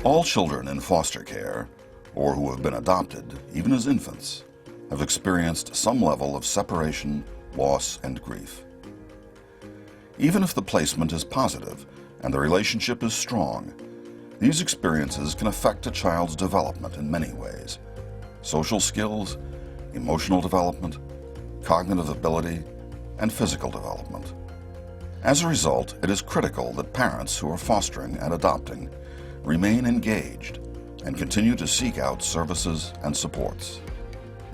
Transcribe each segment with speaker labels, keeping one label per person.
Speaker 1: All children in foster care, or who have been adopted, even as infants, have experienced some level of separation, loss, and grief. Even if the placement is positive and the relationship is strong, these experiences can affect a child's development in many ways: social skills, emotional development, cognitive ability, and physical development. As a result, it is critical that parents who are fostering and adopting remain engaged and continue to seek out services and supports.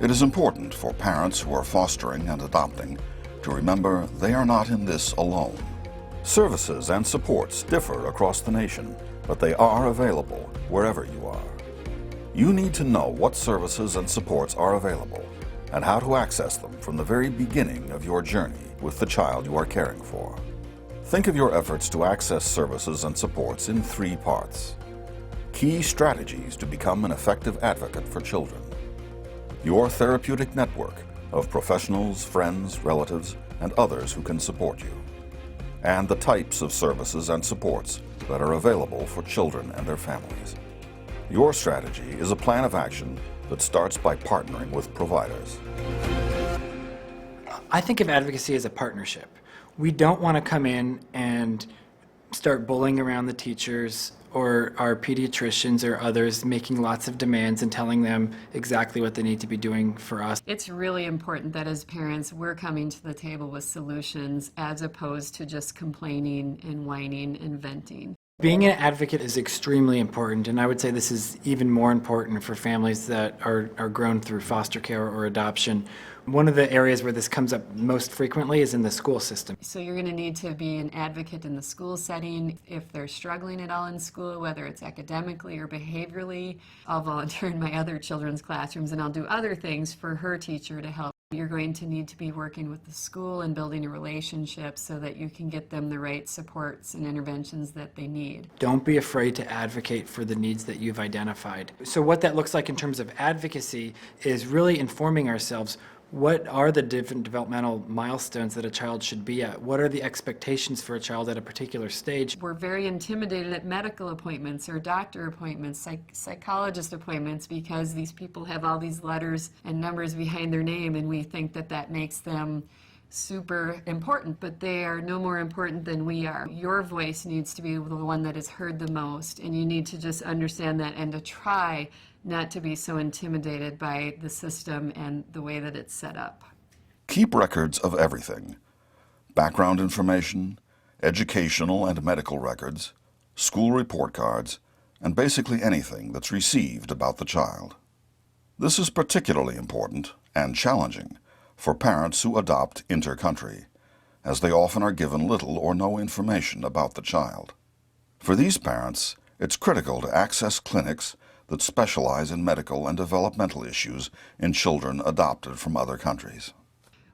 Speaker 1: It is important for parents who are fostering and adopting to remember they are not in this alone. Services and supports differ across the nation, but they are available wherever you are. You need to know what services and supports are available and how to access them from the very beginning of your journey with the child you are caring for. Think of your efforts to access services and supports in 3 parts. Key strategies to become an effective advocate for children. Your therapeutic network of professionals, friends, relatives, and others who can support you. And the types of services and supports that are available for children and their families. Your strategy is a plan of action that starts by partnering with providers.
Speaker 2: I think of advocacy as a partnership. We don't want to come in and start bullying around the teachers or our pediatricians or others, making lots of demands and telling them exactly what they need to be doing for us.
Speaker 3: It's really important that as parents we're coming to the table with solutions as opposed to just complaining and whining and venting.
Speaker 2: Being an advocate is extremely important, and I would say this is even more important for families that are grown through foster care or adoption. One of the areas where this comes up most frequently is in the school system.
Speaker 3: So you're going to need to be an advocate in the school setting. If they're struggling at all in school, whether it's academically or behaviorally, I'll volunteer in my other children's classrooms and I'll do other things for her teacher to help. You're going to need to be working with the school and building a relationship so that you can get them the right supports and interventions that they need.
Speaker 2: Don't be afraid to advocate for the needs that you've identified. So what that looks like in terms of advocacy is really informing ourselves. What are the different developmental milestones that a child should be at? What are the expectations for a child at a particular stage?
Speaker 3: We're very intimidated at medical appointments or doctor appointments, psychologist appointments, because these people have all these letters and numbers behind their name, and we think that that makes them super important, but they are no more important than we are. Your voice needs to be the one that is heard the most, and you need to just understand that and to try not to be so intimidated by the system and the way that it's set up.
Speaker 1: Keep records of everything: background information, educational and medical records, school report cards, and basically anything that's received about the child. This is particularly important and challenging for parents who adopt inter-country, as they often are given little or no information about the child. For these parents, it's critical to access clinics that specialize in medical and developmental issues in children adopted from other countries.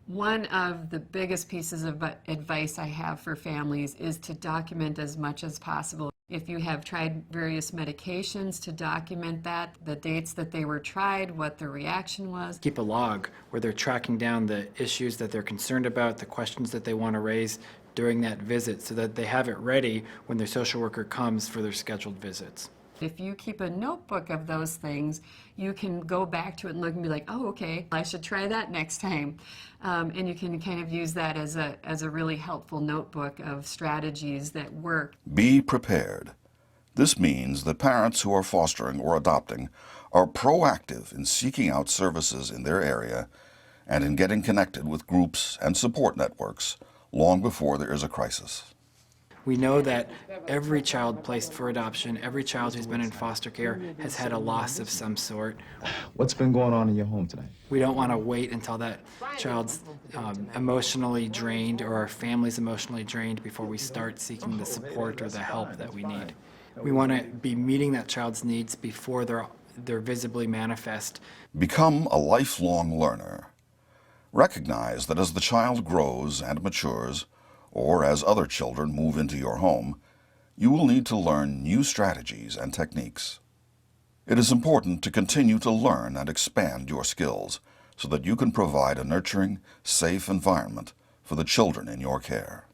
Speaker 3: One of the biggest pieces of advice I have for families is to document as much as possible. If you have tried various medications, to document that, the dates that they were tried, what the reaction was.
Speaker 2: Keep a log where they're tracking down the issues that they're concerned about, the questions that they want to raise during that visit, so that they have it ready when their social worker comes for their scheduled visits.
Speaker 3: If you keep a notebook of those things, you can go back to it and look and be like, oh, okay, I should try that next time. And you can kind of use that as a really helpful notebook of strategies that work.
Speaker 1: Be prepared. This means that parents who are fostering or adopting are proactive in seeking out services in their area and in getting connected with groups and support networks long before there is a crisis.
Speaker 2: We know that every child placed for adoption, every child who's been in foster care has had a loss of some sort.
Speaker 4: What's been going on in your home tonight?
Speaker 2: We don't want to wait until that child's emotionally drained or our family's emotionally drained before we start seeking the support or the help that we need. We want to be meeting that child's needs before they're visibly manifest.
Speaker 1: Become a lifelong learner. Recognize that as the child grows and matures, or as other children move into your home, you will need to learn new strategies and techniques. It is important to continue to learn and expand your skills so that you can provide a nurturing, safe environment for the children in your care.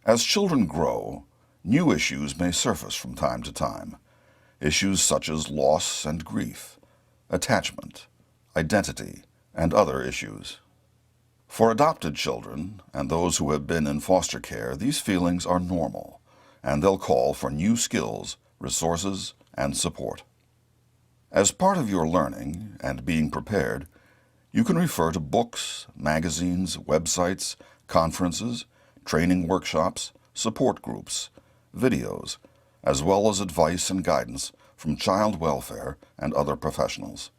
Speaker 1: As children grow, new issues may surface from time to time, issues such as loss and grief, attachment, identity, and other issues. For adopted children and those who have been in foster care, these feelings are normal, and they'll call for new skills, resources, and support. As part of your learning and being prepared, you can refer to books, magazines, websites, conferences, training workshops, support groups, videos, as well as advice and guidance from child welfare and other professionals.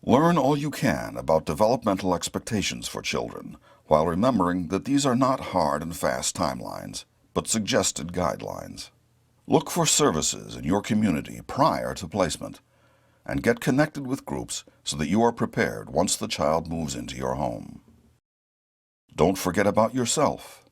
Speaker 1: Learn all you can about developmental expectations for children, while remembering that these are not hard and fast timelines, but suggested guidelines. Look for services in your community prior to placement, and get connected with groups so that you are prepared once the child moves into your home. Don't forget about yourself.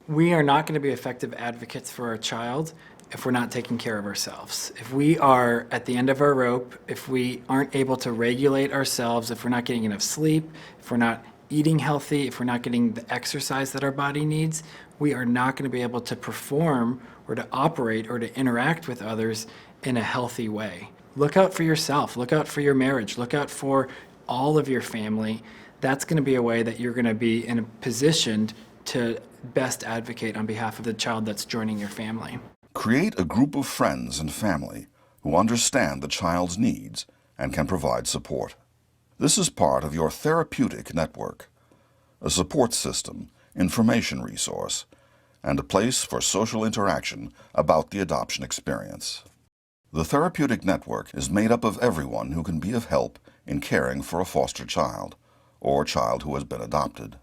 Speaker 2: We are not going to be effective advocates for our child if we're not taking care of ourselves. If we are at the end of our rope, if we aren't able to regulate ourselves, if we're not getting enough sleep, if we're not eating healthy, if we're not getting the exercise that our body needs, we are not going to be able to perform or to operate or to interact with others in a healthy way. Look out for yourself. Look out for your marriage. Look out for all of your family. That's going to be a way that you're going to be in a position to best advocate on behalf of the child that's joining your family.
Speaker 1: Create a group of friends and family who understand the child's needs and can provide support. This is part of your therapeutic network, a support system, information resource, and a place for social interaction about the adoption experience. The therapeutic network is made up of everyone who can be of help in caring for a foster child or child who has been adopted.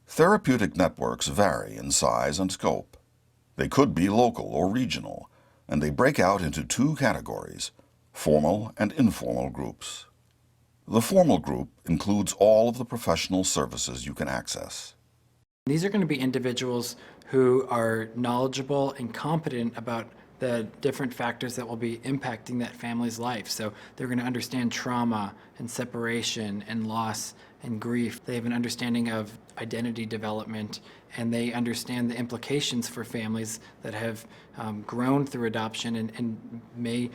Speaker 1: Therapeutic networks vary in size and scope. They could be local or regional, and they break out into two categories, formal and informal groups. The formal group includes all of the professional services you can access.
Speaker 2: These are going to be individuals who are knowledgeable and competent about the different factors that will be impacting that family's life. So they're going to understand trauma and separation and loss and grief. They have an understanding of identity development, and they understand the implications for families that have grown through adoption and may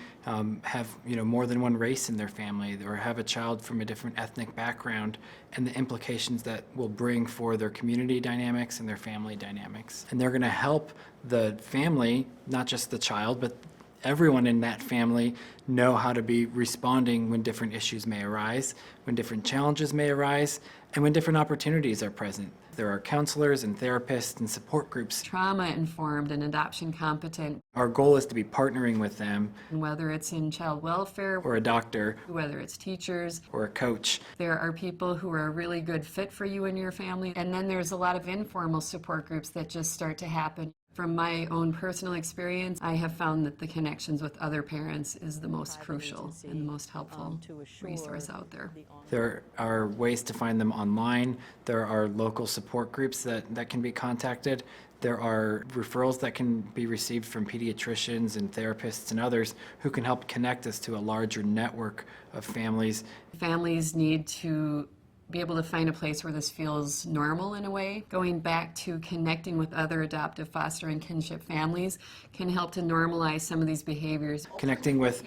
Speaker 2: have more than one race in their family, or have a child from a different ethnic background, and the implications that will bring for their community dynamics and their family dynamics. And they're going to help the family, not just the child, but everyone in that family, know how to be responding when different issues may arise, when different challenges may arise, and when different opportunities are present. There are counselors and therapists and support groups.
Speaker 3: Trauma-informed and adoption-competent.
Speaker 2: Our goal is to be partnering with them.
Speaker 3: Whether it's in child welfare,
Speaker 2: or a doctor,
Speaker 3: whether it's teachers,
Speaker 2: or a coach.
Speaker 3: There are people who are a really good fit for you and your family. And then there's a lot of informal support groups that just start to happen. From my own personal experience, I have found that the connections with other parents is the most crucial and the most helpful resource out there.
Speaker 2: There are ways to find them online. There are local support groups that can be contacted. There are referrals that can be received from pediatricians and therapists and others who can help connect us to a larger network of families.
Speaker 3: Families need to be able to find a place where this feels normal in a way. Going back to connecting with other adoptive, foster, and kinship families can help to normalize some of these behaviors.
Speaker 2: Connecting with,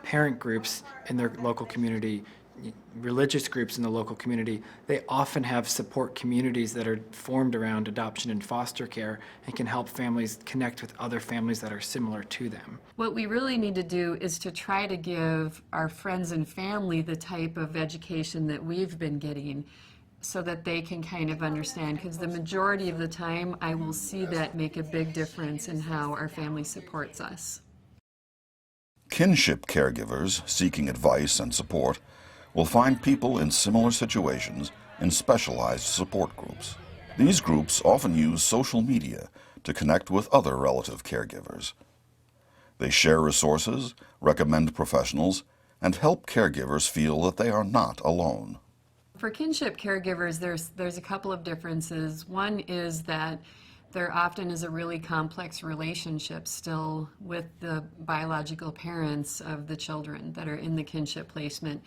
Speaker 2: parent groups in their local community, religious groups in the local community, they often have support communities that are formed around adoption and foster care and can help families connect with other families that are similar to them.
Speaker 3: What we really need to do is to try to give our friends and family the type of education that we've been getting so that they can kind of understand, because the majority of the time I will see that make a big difference in how our family supports us.
Speaker 1: Kinship caregivers seeking advice and support will find people in similar situations in specialized support groups. These groups often use social media to connect with other relative caregivers. They share resources, recommend professionals, and help caregivers feel that they are not alone.
Speaker 3: For kinship caregivers, there's a couple of differences. One is that there often is a really complex relationship still with the biological parents of the children that are in the kinship placement.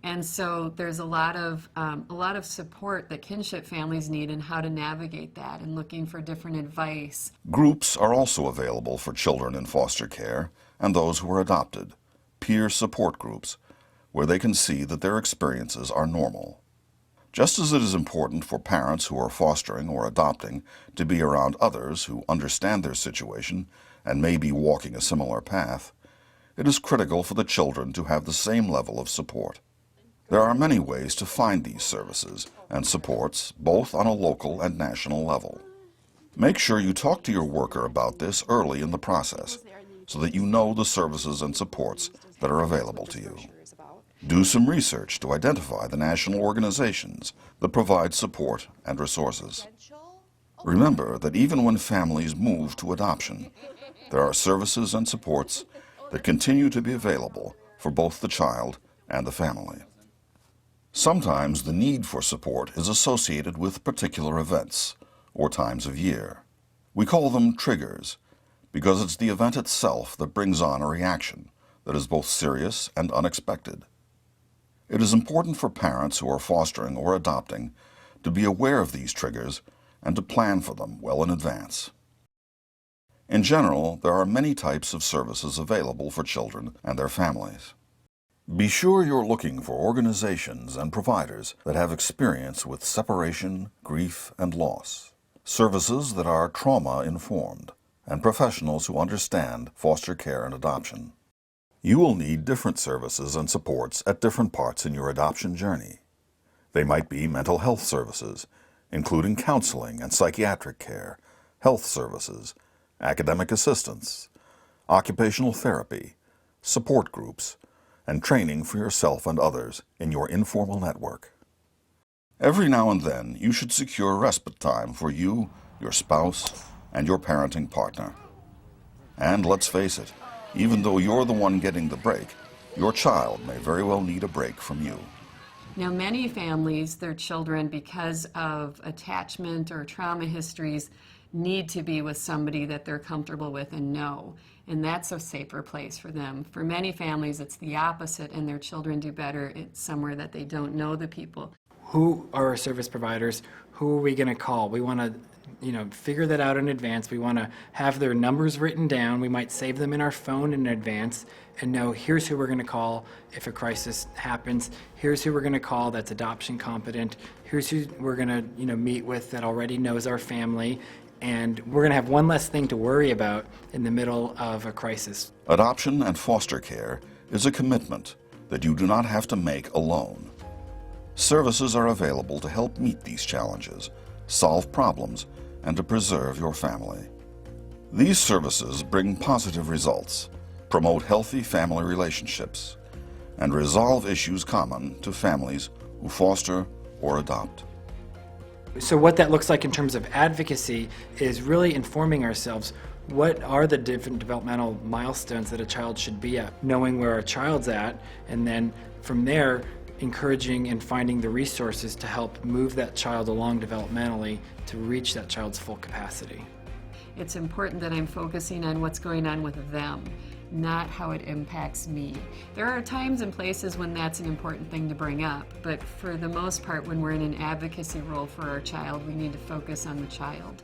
Speaker 3: And so there's a lot of support that kinship families need in how to navigate that and looking for different advice.
Speaker 1: Groups are also available for children in foster care and those who are adopted, peer support groups, where they can see that their experiences are normal. Just as it is important for parents who are fostering or adopting to be around others who understand their situation and may be walking a similar path, it is critical for the children to have the same level of support. There are many ways to find these services and supports, both on a local and national level. Make sure you talk to your worker about this early in the process so that you know the services and supports that are available to you. Do some research to identify the national organizations that provide support and resources. Remember that even when families move to adoption, there are services and supports that continue to be available for both the child and the family. Sometimes the need for support is associated with particular events or times of year. We call them triggers because it's the event itself that brings on a reaction that is both serious and unexpected. It is important for parents who are fostering or adopting to be aware of these triggers and to plan for them well in advance. In general, there are many types of services available for children and their families. Be sure you're looking for organizations and providers that have experience with separation, grief, and loss, services that are trauma-informed, and professionals who understand foster care and adoption. You will need different services and supports at different parts in your adoption journey. They might be mental health services, including counseling and psychiatric care, health services, academic assistance, occupational therapy, support groups, and training for yourself and others in your informal network. Every now and then, you should secure respite time for you, your spouse, and your parenting partner. And let's face it, even though you're the one getting the break, your child may very well need a break from you.
Speaker 3: Now, many families, their children, because of attachment or trauma histories, need to be with somebody that they're comfortable with and know. And that's a safer place for them. For many families, it's the opposite, and their children do better. It's somewhere that they don't know the people.
Speaker 2: Who are our service providers? Who are we going to call? We want to figure that out in advance. We want to have their numbers written down. We might save them in our phone in advance and know here's who we're going to call if a crisis happens. Here's who we're going to call that's adoption competent. Here's who we're going to meet with that already knows our family. And we're going to have one less thing to worry about in the middle of a crisis.
Speaker 1: Adoption and foster care is a commitment that you do not have to make alone. Services are available to help meet these challenges, solve problems, and to preserve your family. These services bring positive results, promote healthy family relationships, and resolve issues common to families who foster or adopt.
Speaker 2: So what that looks like in terms of advocacy is really informing ourselves what are the different developmental milestones that a child should be at, knowing where our child's at, and then from there encouraging and finding the resources to help move that child along developmentally to reach that child's full capacity.
Speaker 3: It's important that I'm focusing on what's going on with them, not how it impacts me. There are times and places when that's an important thing to bring up, but for the most part, when we're in an advocacy role for our child, we need to focus on the child.